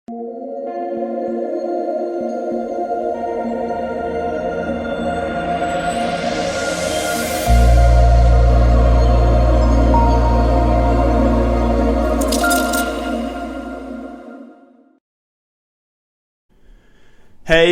Hey,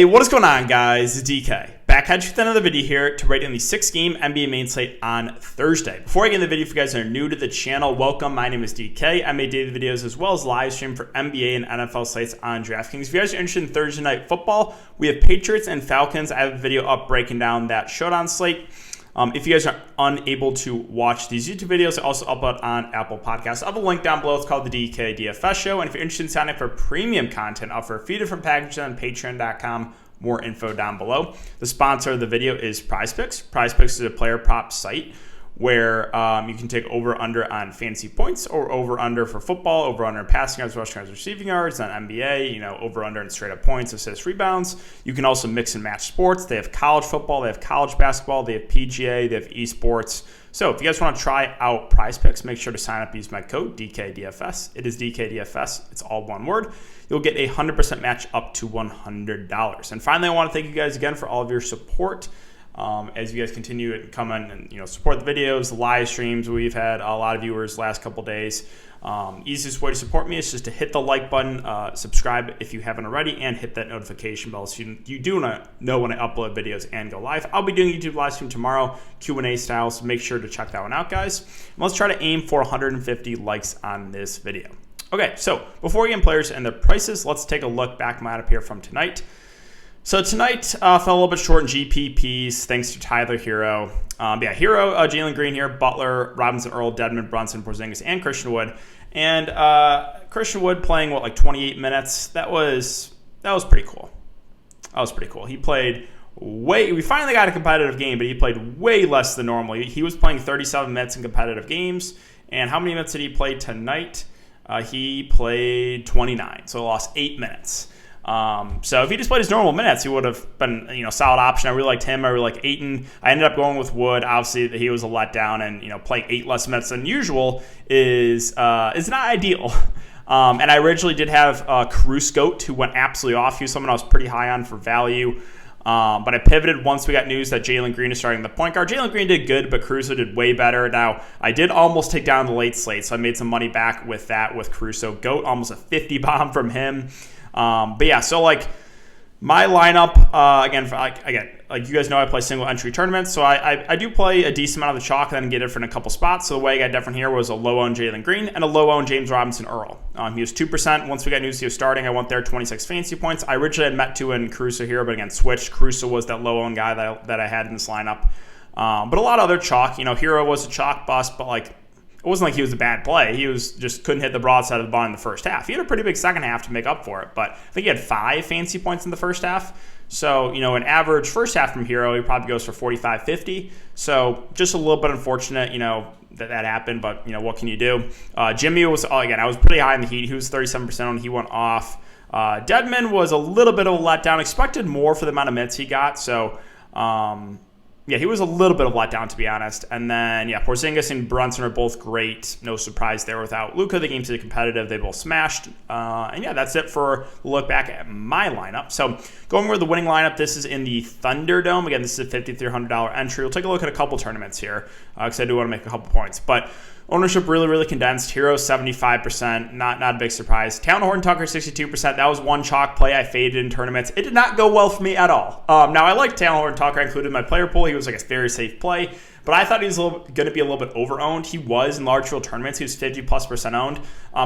what is going on, guys? It's DK. Back at you with another video here to rate in the 6-game NBA main slate on Thursday. Before I get into the video, if you guys are new to the channel, welcome. My name is DK. I make daily videos as well as live stream for NBA and NFL slates on Draftkings. If you guys are interested in Thursday night football, we have Patriots and Falcons. I have a video up breaking down that SHOWDOWNS slate. If you guys are unable to watch these YouTube videos, I also upload on Apple Podcasts. I have a link down below. It's called the DKDFS Show. And if you're interested in signing up for premium content, I offer a few different packages on patreon.com. More info down below. The sponsor of the video is PrizePicks. PrizePicks is a player prop site where you can take over-under on fantasy points or over-under for football, over-under in passing yards, rushing yards, receiving yards, on NBA, over-under in straight-up points, assists, rebounds. You can also mix and match sports. They have college football, they have college basketball, they have PGA, they have esports. So if you guys want to try out PrizePicks, make sure to sign up, use my code DKDFS. It is DKDFS. It's all one word. You'll get a 100% match up to $100. And finally, I want to thank you guys again for all of your support. As you guys continue to come in and support the videos, the live streams. We've had a lot of viewers last couple days. Easiest way to support me is just to hit the like button, subscribe if you haven't already, and hit that notification bell so you do know when I upload videos and go live. I'll be doing YouTube live stream tomorrow, Q&A style, so make sure to check that one out, guys. And let's try to aim for 150 likes on this video. Okay, so before we get in players and their prices, let's take a look back my lineup here from tonight. So tonight, fell a little bit short in GPPs thanks to Tyler Hero. Hero, Jalen Green here, Butler, Robinson, Earl, Dedmon, Brunson, Porzingis, and Christian Wood. And Christian Wood playing, 28 minutes? That was pretty cool. That was pretty cool. He played we finally got a competitive game, but he played way less than normal. He was playing 37 minutes in competitive games. And how many minutes did he play tonight? He played 29, so he lost 8 minutes. So if he just played his normal minutes, he would have been, a solid option. I really liked him. I really like Ayton. I ended up going with Wood. Obviously, he was a letdown, and playing 8 less minutes than usual is not ideal. And I originally did have Caruso, who went absolutely off. He was someone I was pretty high on for value. But I pivoted once we got news that Jalen Green is starting the point guard. Jalen Green did good, but Caruso did way better. Now, I did almost take down the late slate, so I made some money back with that with Caruso. Goat, almost a 50 bomb from him. So my lineup, you guys know I play single entry tournaments, so I do play a decent amount of the chalk and then get it for a couple spots. So the way I got different here was a low-owned Jalen Green and a low-owned James Robinson Earl. He was 2%. Once we got news he was starting, I went there, 26 fantasy points. I originally had Metu and Caruso here, but again, switched. Caruso was that low-owned guy that I had in this lineup. But a lot of other chalk. Hero was a chalk bust, but it wasn't like he was a bad play. He was just couldn't hit the broadside of the bar in the first half. He had a pretty big second half to make up for it, but I think he had 5 fantasy points in the first half. So, an average first half from Hero, he probably goes for 45, 50. So just a little bit unfortunate, that happened, but, what can you do? Jimmy was, again, I was pretty high in the Heat. He was 37% on. He went off. Dedmon was a little bit of a letdown. Expected more for the amount of minutes he got. So, he was a little bit of a letdown, to be honest. And then, Porzingis and Brunson are both great. No surprise there without Luka. The game's competitive. They both smashed. That's it for a look back at my lineup. So going over the winning lineup, this is in the Thunderdome. Again, this is a $5,300 entry. We'll take a look at a couple tournaments here because I do want to make a couple points. But ownership really, really condensed. Hero 75%, not a big surprise. Talon Horton Tucker 62%. That was one chalk play I faded in tournaments. It did not go well for me at all. Now I like Talon Horton Tucker. I included in my player pool. He was a very safe play, but I thought he was going to be a little bit over-owned. He was in large field tournaments. He was 50+% owned.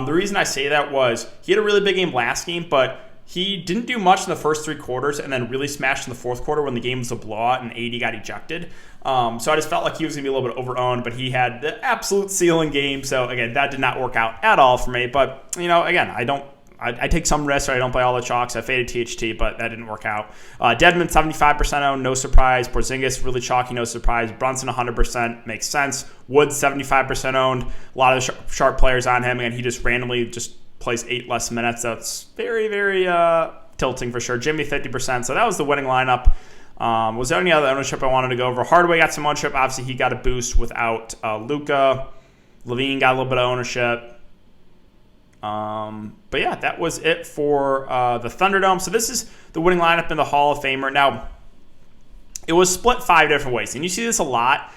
The reason I say that was he had a really big game last game, but he didn't do much in the first 3 quarters and then really smashed in the fourth quarter when the game was a blowout and AD got ejected. So I just felt like he was going to be a little bit over-owned, but he had the absolute ceiling game. So, again, that did not work out at all for me. But, again, I take some risks, or I don't play all the chalks. I faded THT, but that didn't work out. Dedmon, 75% owned, no surprise. Porzingis, really chalky, no surprise. Brunson, 100%, makes sense. Wood, 75% owned. A lot of the sharp players on him, and he just randomly plays 8 less minutes. That's very, very tilting for sure. Jimmy, 50%. So that was the winning lineup. Was there any other ownership I wanted to go over? Hardaway got some ownership. Obviously, he got a boost without Luka. Levine got a little bit of ownership. But yeah, that was it for the Thunderdome. So this is the winning lineup in the Hall of Famer. Now, it was split 5 different ways, and you see this a lot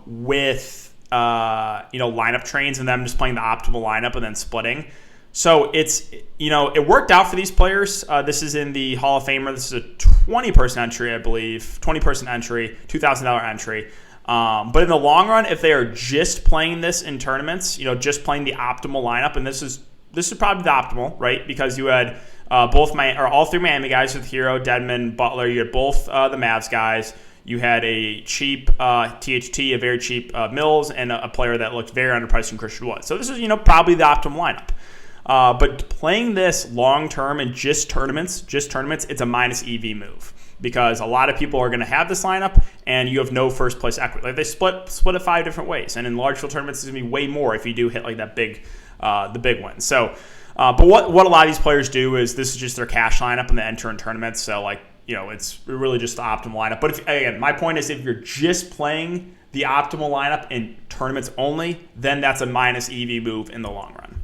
with lineup trains and them just playing the optimal lineup and then splitting. So it's, it worked out for these players. This is in the Hall of Famer. This is a 20-person entry, I believe, 20-person entry, $2,000 entry. But in the long run, if they are just playing this in tournaments, just playing the optimal lineup, and this is probably the optimal, right? Because you had all 3 Miami guys with Hero, Dedmon, Butler. You had both the Mavs guys. You had a cheap THT, a very cheap Mills, and a player that looked very underpriced in Christian Wood. So this is, probably the optimal lineup. But playing this long term in just tournaments, it's a minus EV move because a lot of people are going to have this lineup and you have no first place equity. Like they split it 5 different ways, and in large field tournaments, it's going to be way more if you do hit like that the big win. So, but what a lot of these players do is this is just their cash lineup and they enter in tournaments. So it's really just the optimal lineup. But again, my point is if you're just playing the optimal lineup in tournaments only, then that's a minus EV move in the long run.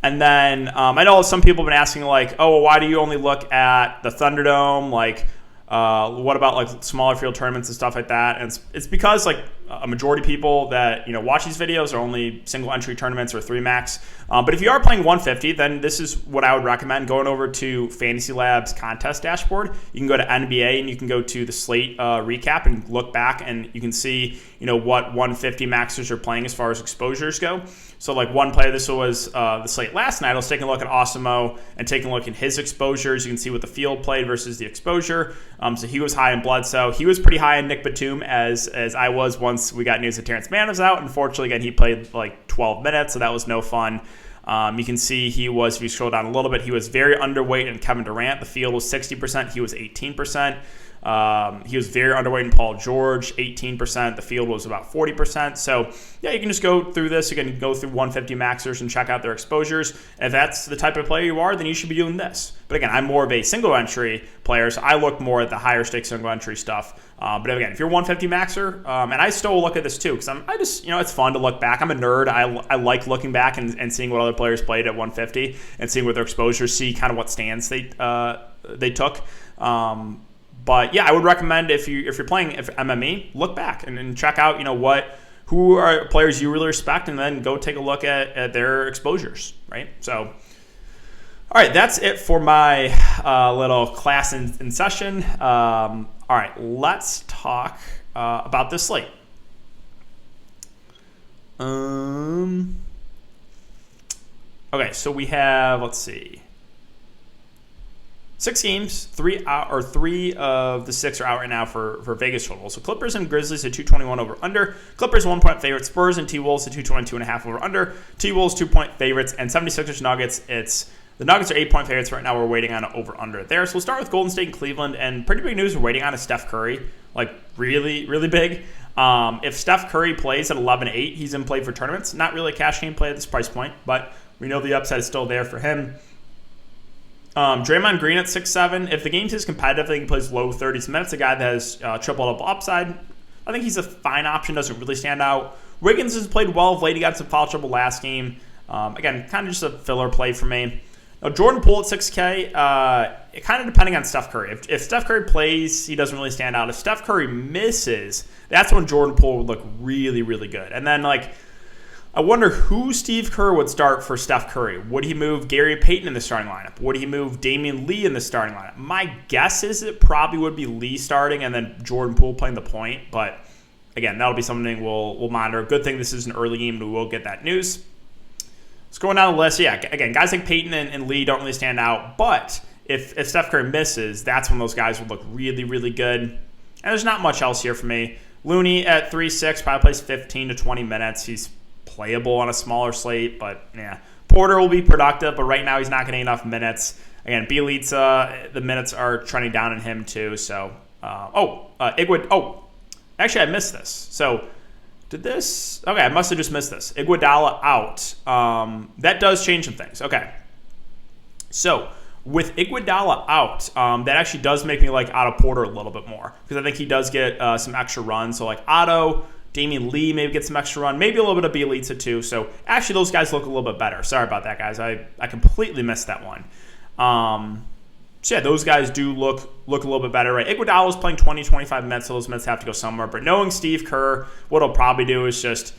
And then I know some people have been asking why do you only look at the Thunderdome? What about smaller field tournaments and stuff like that? And it's because a majority of people that watch these videos are only single entry tournaments or 3 max. But if you are playing 150, then this is what I would recommend. Going over to Fantasy Labs contest dashboard, you can go to NBA and you can go to the slate recap and look back, and you can see what 150 maxers are playing as far as exposures go. So one player, this was the slate last night. I was taking a look at Osimo and taking a look at his exposures. You can see what the field played versus the exposure. So he was high in Bledsoe. He was pretty high in Nick Batum as I was once we got news that Terrence Mann was out. Unfortunately, again, he played 12 minutes, so that was no fun. You can see he was, if you scroll down a little bit, he was very underweight in Kevin Durant. The field was 60%. He was 18%. He was very underweight in Paul George, 18%. The field was about 40%. So, yeah, you can just go through this. You can go through 150 maxers and check out their exposures. If that's the type of player you are, then you should be doing this. But again, I'm more of a single entry player, so I look more at the higher stakes single entry stuff. But again, if you're 150 maxer, and I still look at this too, because I just, it's fun to look back. I'm a nerd. I like looking back and seeing what other players played at 150 and seeing what their exposures, see kind of what stands they took. But yeah, I would recommend if you're playing MME, look back and check out who are players you really respect, and then go take a look at their exposures, right? So, all right, that's it for my little class in session. All right, let's talk about this slate. Okay, so we have, let's see, 6 games, 3 of the 6 are out right now for Vegas total. So Clippers and Grizzlies at 221 over under. Clippers 1-point favorites. Spurs and T-Wolves at 222.5 over under. T-Wolves 2-point favorites. And 76ers Nuggets, the Nuggets are 8-point favorites right now. We're waiting on an over under there. So we'll start with Golden State and Cleveland. And pretty big news, we're waiting on a Steph Curry. Really, really big. If Steph Curry plays at 11-8, he's in play for tournaments. Not really a cash game play at this price point, but we know the upside is still there for him. Draymond Green at 6'7". If the game is competitive, I think he plays low 30s minutes. A guy that has triple-double upside. I think he's a fine option. Doesn't really stand out. Wiggins has played well of late. He got some foul trouble last game. Again, kind of just a filler play for me. Now, Jordan Poole at 6K, kind of depending on Steph Curry. If Steph Curry plays, he doesn't really stand out. If Steph Curry misses, that's when Jordan Poole would look really, really good. And then, I wonder who Steve Kerr would start for Steph Curry. Would he move Gary Payton in the starting lineup? Would he move Damian Lee in the starting lineup? My guess is it probably would be Lee starting and then Jordan Poole playing the point. But again, that'll be something we'll monitor. Good thing this is an early game, and we will get that news. Let's go down the list. Yeah, again, guys like Payton and Lee don't really stand out. But if Steph Curry misses, that's when those guys would look really, really good. And there's not much else here for me. Looney at 3-6 probably plays 15 to 20 minutes. He's playable on a smaller slate, but yeah. Porter will be productive, but right now he's not getting enough minutes. Again, Bielitsa, the minutes are trending down in him too. So, actually I missed this. So, did this? Okay, I must have just missed this. Iguodala out. That does change some things. Okay. So, with Iguodala out, that actually does make me like Otto Porter a little bit more because I think he does get some extra runs. So, Otto, Damian Lee maybe gets some extra run, maybe a little bit of Bielitsa too. So actually those guys look a little bit better. Sorry about that, guys. I completely missed that one. So yeah, those guys do look a little bit better, right? Iguodala's playing 20, 25 minutes, so those minutes have to go somewhere. But knowing Steve Kerr, what he'll probably do is just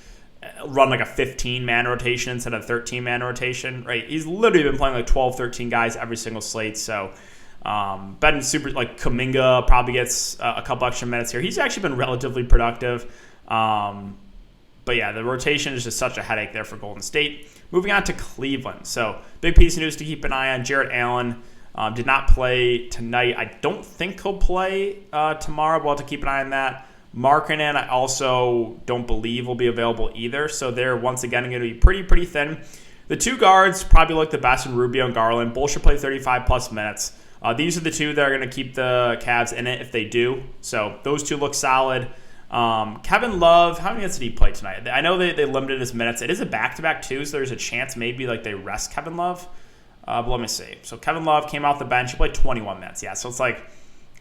run like a 15-man rotation instead of 13-man rotation, right? He's literally been playing like 12, 13 guys every single slate. So Ben super, like Kuminga probably gets a couple extra minutes here. He's actually been relatively productive. But yeah, the rotation is just such a headache there for Golden State. Moving on to Cleveland. So big piece of news to keep an eye on. Jarrett Allen did not play tonight. I don't think he'll play tomorrow. We'll have to keep an eye on that. Markkanen, I also don't believe will be available either. So they're once again going to be pretty thin. The two guards probably look the best in Rubio and Garland. Both should play 35-plus minutes. These are the two that are going to keep the Cavs in it if they do. So those two look solid. Kevin Love, how many minutes did he play tonight? I know they limited his minutes. It is a back-to-back too, so there's a chance maybe like they rest Kevin Love. But let me see. So Kevin Love came off the bench. He played 21 minutes. Yeah, so it's like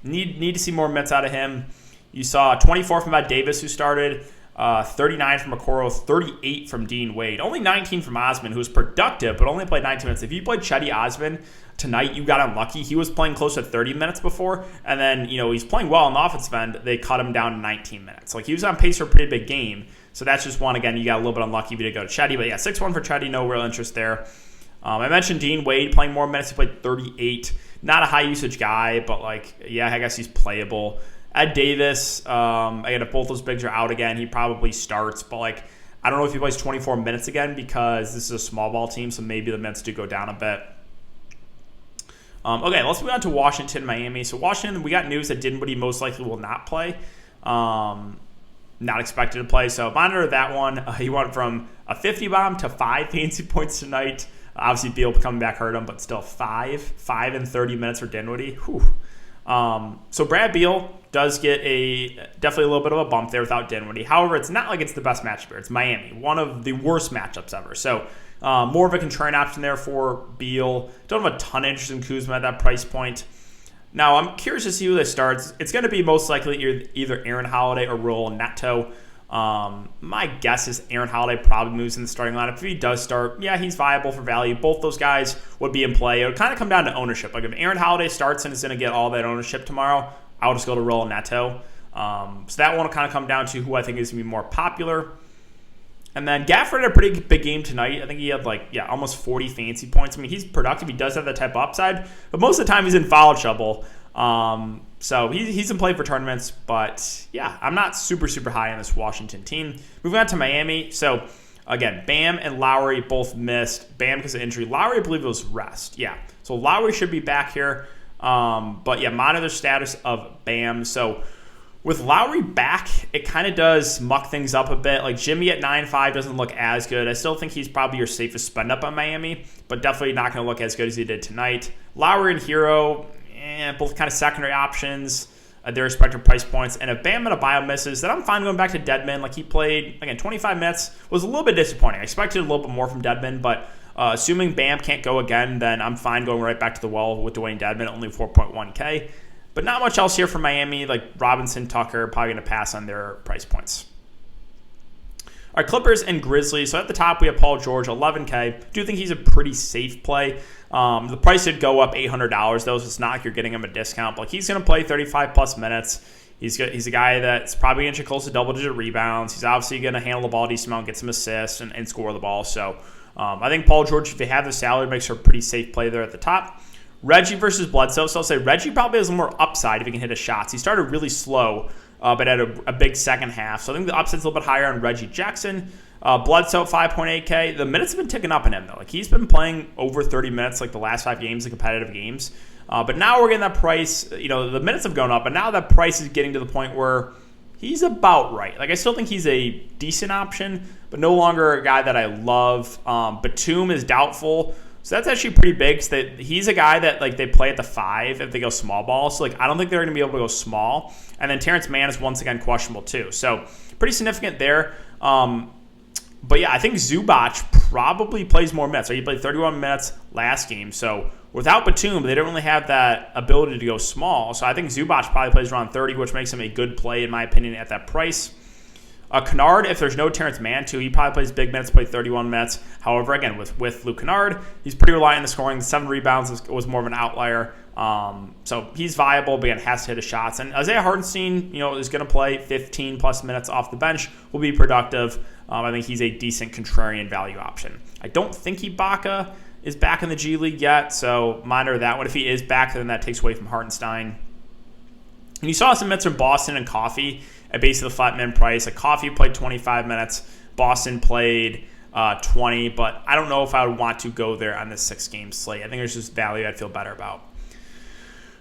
need to see more minutes out of him. You saw 24 from Matt Davis, who started, 39 from Okoro, 38 from Dean Wade. Only 19 from Osman, who was productive, but only played 19 minutes. If you played Chetty Osman tonight, you got unlucky. He was playing close to 30 minutes before, and then he's playing well on the offensive end. They cut him down to 19 minutes. Like, he was on pace for a pretty big game. So that's just one, again, you got a little bit unlucky if you did go to Chetty. But yeah, 6-1 for Chetty, no real interest there. I mentioned Dean Wade playing more minutes. He played 38. Not a high-usage guy, but, yeah, I guess he's playable. Ed Davis, again, if both those bigs are out again, he probably starts. But, I don't know if he plays 24 minutes again because this is a small ball team, so maybe the minutes do go down a bit. Okay, let's move on to Washington, Miami. So Washington, we got news that Dinwiddie most likely will not play. Not expected to play. So monitor that one. He went from a 50 bomb to 5 fantasy points tonight. Obviously, Beal coming back hurt him, but still 5 in 30 minutes for Dinwiddie. Whew. So Brad Beal does get definitely a little bit of a bump there without Dinwiddie. However, it's not like it's the best matchup here. It's Miami, one of the worst matchups ever. So more of a contrarian option there for Beal. Don't have a ton of interest in Kuzma at that price point. Now, I'm curious to see who this starts. It's going to be most likely either Aaron Holiday or Raul Neto. My guess is Aaron Holiday probably moves in the starting lineup. If he does start, yeah, he's viable for value. Both those guys would be in play. It would kind of come down to ownership. Like if Aaron Holiday starts and is going to get all that ownership tomorrow, I'll just go to Raul Neto. So that one will kind of come down to who I think is going to be more popular. And then Gafford had a pretty big game tonight. I think he had almost 40 fantasy points. I mean, he's productive. He does have that type of upside, but most of the time he's in foul trouble. So he's in play for tournaments, but yeah, I'm not super high on this Washington team. Moving on to Miami. So again, Bam and Lowry both missed. Bam because of injury. Lowry, I believe it was rest. Yeah, so Lowry should be back here. But yeah, monitor the status of Bam. So with Lowry back, it kind of does muck things up a bit. Like Jimmy at 9.5 doesn't look as good. I still think he's probably your safest spend up on Miami, but definitely not going to look as good as he did tonight. Lowry and Hero, both kind of secondary options at their respective price points. And if Bam Adebayo misses, then I'm fine going back to Dedmon. Like he played, again, 25 minutes. Was a little bit disappointing. I expected a little bit more from Dedmon, but assuming Bam can't go again, then I'm fine going right back to the well with Dwayne Dedmon, only 4.1K. But not much else here for Miami. Like Robinson, Tucker, probably going to pass on their price points. All right, Clippers and Grizzlies. So at the top, we have Paul George, 11K. Do think he's a pretty safe play. The price did go up $800, though, so it's not like you're getting him a discount. But like, he's going to play 35-plus minutes. He's a guy that's probably going to get close to double-digit rebounds. He's obviously going to handle the ball a decent amount, get some assists, and score the ball. So I think Paul George, if they have the salary, makes for a pretty safe play there at the top. Reggie versus Bledsoe. So I'll say Reggie probably has more upside if he can hit his shots. He started really slow, but had a big second half. So I think the upside's a little bit higher on Reggie Jackson. Bledsoe, 5.8K. The minutes have been ticking up in him, though. Like he's been playing over 30 minutes like the last 5 games, the competitive games. But now we're getting that price. The minutes have gone up, but now that price is getting to the point where he's about right. Like I still think he's a decent option, but no longer a guy that I love. Batum is doubtful. So that's actually pretty big. So he's a guy that they play at the 5 if they go small ball. So I don't think they're going to be able to go small. And then Terrence Mann is once again questionable too. So pretty significant there. But yeah, I think Zubac probably plays more minutes. He played 31 minutes last game. So without Batum, they don't really have that ability to go small. So I think Zubac probably plays around 30, which makes him a good play in my opinion at that price. Kennard, if there's no Terrence Mann too, he probably plays big minutes, played 31 minutes. However, again, with Luke Kennard, he's pretty reliant on the scoring. The 7 rebounds was more of an outlier. So he's viable, but again, has to hit his shots. And Isaiah Hartenstein, is going to play 15-plus minutes off the bench, will be productive. I think he's a decent contrarian value option. I don't think Ibaka is back in the G League yet, so monitor that one. If he is back, then that takes away from Hartenstein. And you saw some minutes from Boston and Coffee at basically the flat min price. Like Coffee played 25 minutes. Boston played 20, but I don't know if I would want to go there on this 6-game slate. I think there's just value I'd feel better about.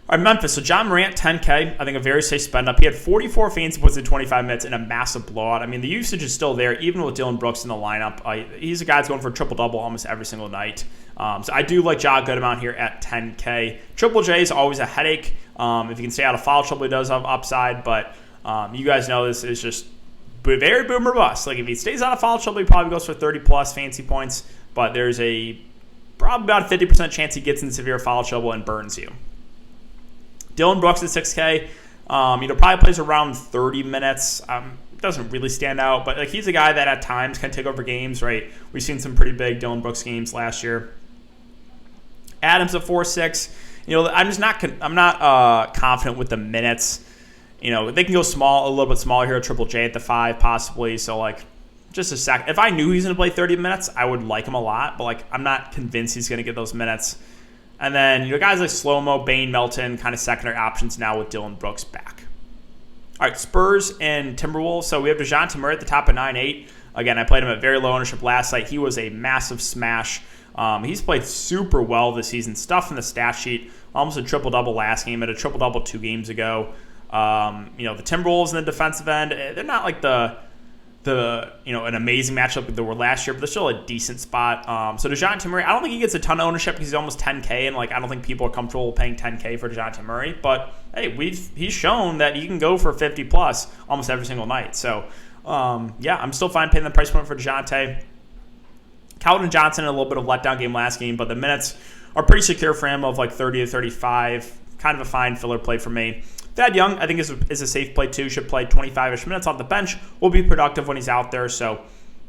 All right, Memphis. So John Morant, 10K. I think a very safe spend up. He had 44 fantasy points in 25 minutes in a massive blowout. I mean, the usage is still there, even with Dylan Brooks in the lineup. He's a guy that's going for a triple-double almost every single night. So I do like Ja a good amount here at 10K. Triple J is always a headache. If you can stay out of foul trouble, he does have upside, but you guys know this is just very boom or bust. Like if he stays out of foul trouble, he probably goes for 30-plus fantasy points, but there's probably about a 50% chance he gets in severe foul trouble and burns you. Dylan Brooks at 6K, probably plays around 30 minutes. Doesn't really stand out, but he's a guy that at times can take over games, right? We've seen some pretty big Dylan Brooks games last year. Adams at 4-6. I'm not confident with the minutes. They can go small, a little bit smaller here. Triple J at the 5 possibly. So just a sec. If I knew he's going to play 30 minutes, I would like him a lot, but I'm not convinced he's going to get those minutes. And then, guys like Slow-Mo, Bane, Melton, kind of secondary options now with Dylan Brooks back. All right, Spurs and Timberwolves. So we have DeJounte Murray at the top of 9-8. Again, I played him at very low ownership last night. He was a massive smash. He's played super well this season. Stuff in the stat sheet. Almost a triple-double last game. At a triple-double 2 games ago. The Timberwolves in the defensive end, they're not like an amazing matchup like they were last year, but they're still a decent spot. So DeJounte Murray, I don't think he gets a ton of ownership because he's almost 10K, and I don't think people are comfortable paying 10K for DeJounte Murray. But hey, he's shown that you can go for 50 plus almost every single night. So I'm still fine paying the price point for DeJounte. Calvin Johnson, a little bit of letdown game last game, but the minutes are pretty secure for him of 30 to 35. Kind of a fine filler play for me. Thad Young, I think, is a safe play too. Should play 25-ish minutes off the bench. Will be productive when he's out there, so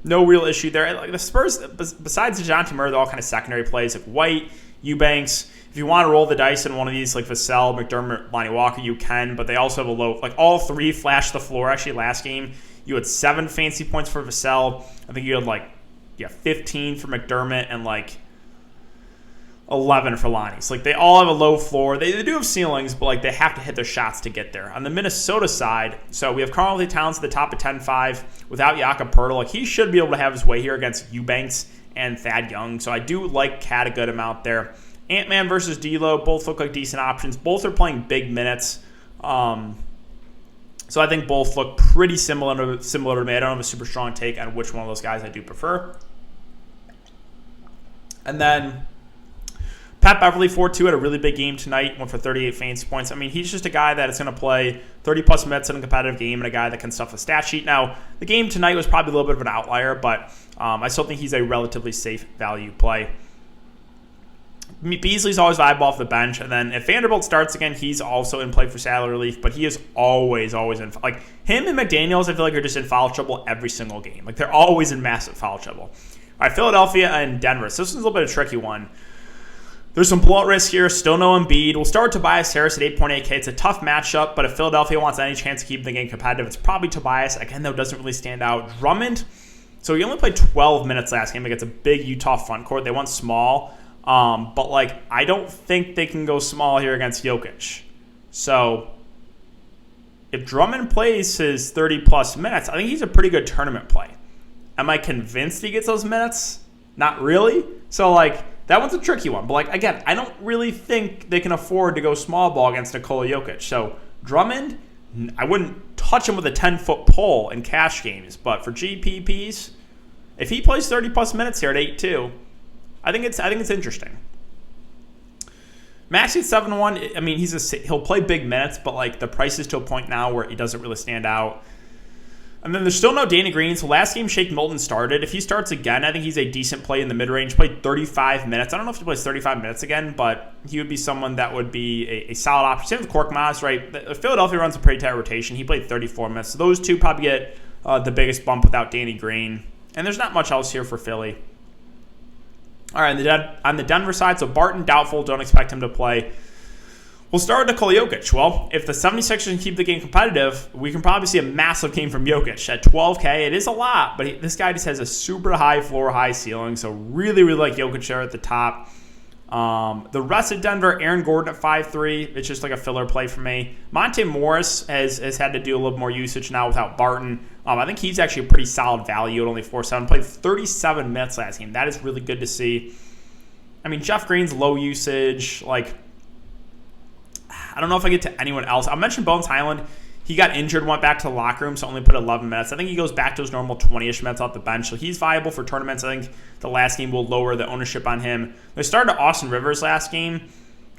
no real issue there. The Spurs, besides DeJounte Murray, they're all kind of secondary plays like White, Eubanks. If you want to roll the dice in one of these, like Vassell, McDermott, Lonnie Walker, you can, but they also have a low. All 3 flashed the floor. Actually, last game, you had 7 fantasy points for Vassell. I think you had 15 for McDermott and 11 for Lonnie. So they all have a low floor. They do have ceilings, but they have to hit their shots to get there. On the Minnesota side, so we have Karl-Anthony Towns at the top of 10-5 without Jakob Poeltl. He should be able to have his way here against Eubanks and Thad Young. So I do like Cat a good amount there. Ant-Man versus D'Lo, both look like decent options. Both are playing big minutes. So I think both look pretty similar to me. I don't have a super strong take on which one of those guys I do prefer. And then Pat Beverly, 4-2, had a really big game tonight, went for 38 fantasy points. I mean, he's just a guy that is going to play 30-plus minutes in a competitive game and a guy that can stuff the stat sheet. Now, the game tonight was probably a little bit of an outlier, but I still think he's a relatively safe value play. Beasley's always viable off the bench, and then if Vanderbilt starts again, he's also in play for salary relief, but he is always in him and McDaniels, I feel are just in foul trouble every single game. They're always in massive foul trouble. All right, Philadelphia and Denver. So this is a little bit of a tricky one. There's some blowout risk here. Still no Embiid. We'll start Tobias Harris at 8.8K. It's a tough matchup, but if Philadelphia wants any chance to keep the game competitive, it's probably Tobias. Again, though, doesn't really stand out. Drummond, so he only played 12 minutes last game against a big Utah front court. They went small, but I don't think they can go small here against Jokic. So if Drummond plays his 30-plus minutes, I think he's a pretty good tournament play. Am I convinced he gets those minutes? Not really. So, that one's a tricky one. But, again, I don't really think they can afford to go small ball against Nikola Jokic. So, Drummond, I wouldn't touch him with a 10-foot pole in cash games. But for GPPs, if he plays 30-plus minutes here at 8-2, I think it's interesting. Maxey at 7-1, I mean, he'll play big minutes, but, the price is to a point now where he doesn't really stand out. And then there's still no Danny Green. So last game, Shake Milton started. If he starts again, I think he's a decent play in the mid-range. Played 35 minutes. I don't know if he plays 35 minutes again, but he would be someone that would be a solid option. Same with Korkmaz, right? Philadelphia runs a pretty tight rotation. He played 34 minutes. So those two probably get the biggest bump without Danny Green. And there's not much else here for Philly. All right, on the Denver side, so Barton, doubtful. Don't expect him to play. We'll start with Nikola Jokic. Well, if the 76ers can keep the game competitive, we can probably see a massive game from Jokic. At 12K, it is a lot, but this guy just has a super high floor, high ceiling, so really, really like Jokic there at the top. The rest of Denver, Aaron Gordon at 5'3", it's just like a filler play for me. Monte Morris has had to do a little more usage now without Barton. I think he's actually a pretty solid value at only 4.7. Played 37 minutes last game. That is really good to see. I mean, Jeff Green's low usage, I don't know if I get to anyone else. I'll mention Bones Highland. He got injured, went back to the locker room, so only put 11 minutes. I think he goes back to his normal 20-ish minutes off the bench, so he's viable for tournaments. I think the last game will lower the ownership on him. They started Austin Rivers last game.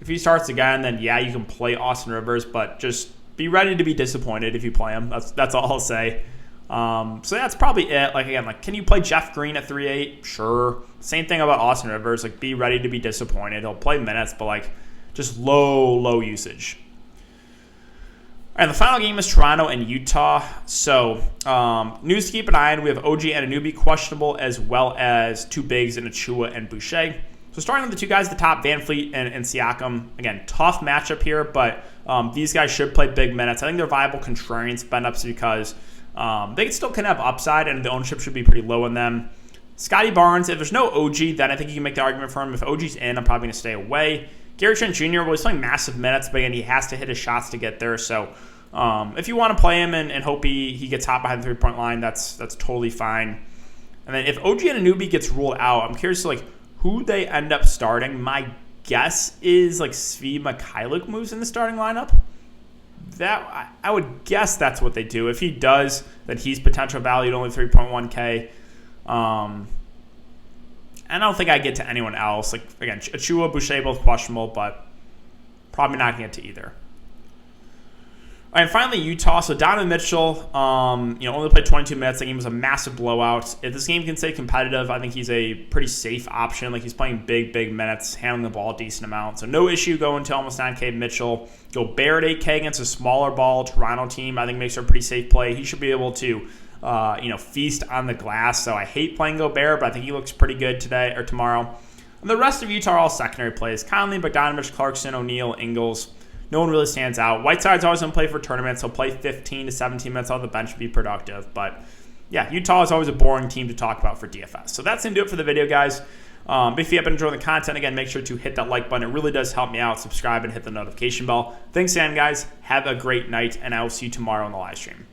If he starts again, then yeah, you can play Austin Rivers, but just be ready to be disappointed if you play him. That's all I'll say. So that's probably it. Can you play Jeff Green at 3.8? Sure. Same thing about Austin Rivers. Be ready to be disappointed. He'll play minutes, but just low usage. All right, the final game is Toronto and Utah. So news to keep an eye on. We have OG and Anunoby questionable, as well as two bigs in Achua and Boucher. So starting with the two guys at the top, Van Fleet and Siakam. Again, tough matchup here, but these guys should play big minutes. I think they're viable contrarian spend-ups because they still can have upside, and the ownership should be pretty low in them. Scotty Barnes, if there's no OG, then I think you can make the argument for him. If OG's in, I'm probably going to stay away. Gary Trent Jr., well, he's playing massive minutes, but again, he has to hit his shots to get there. So if you want to play him and hope he gets hot behind the three-point line, that's totally fine. And then if OG and Anunoby gets ruled out, I'm curious who they end up starting. My guess is Svi Mikhailiuk moves in the starting lineup. That I would guess that's what they do. If he does, then he's potential valued only 3.1K. And I don't think I get to anyone else. Again, Achua, Boucher, both questionable, but probably not going to get to either. All right, and finally, Utah. So Donovan Mitchell, only played 22 minutes. That game was a massive blowout. If this game can stay competitive, I think he's a pretty safe option. He's playing big minutes, handling the ball a decent amount. So no issue going to almost 9K Mitchell. Gobert at 8K against a smaller ball Toronto team, I think makes it a pretty safe play. He should be able to feast on the glass. So I hate playing Gobert, but I think he looks pretty good today or tomorrow. And the rest of Utah are all secondary plays. Conley, Bogdanovich, Clarkson, O'Neal, Ingles. No one really stands out. Whiteside's always going to play for tournaments. He'll play 15 to 17 minutes on the bench to be productive. But yeah, Utah is always a boring team to talk about for DFS. So that's going to do it for the video, guys. If you have been enjoying the content, again, make sure to hit that like button. It really does help me out. Subscribe and hit the notification bell. Thanks again, guys. Have a great night, and I will see you tomorrow on the live stream.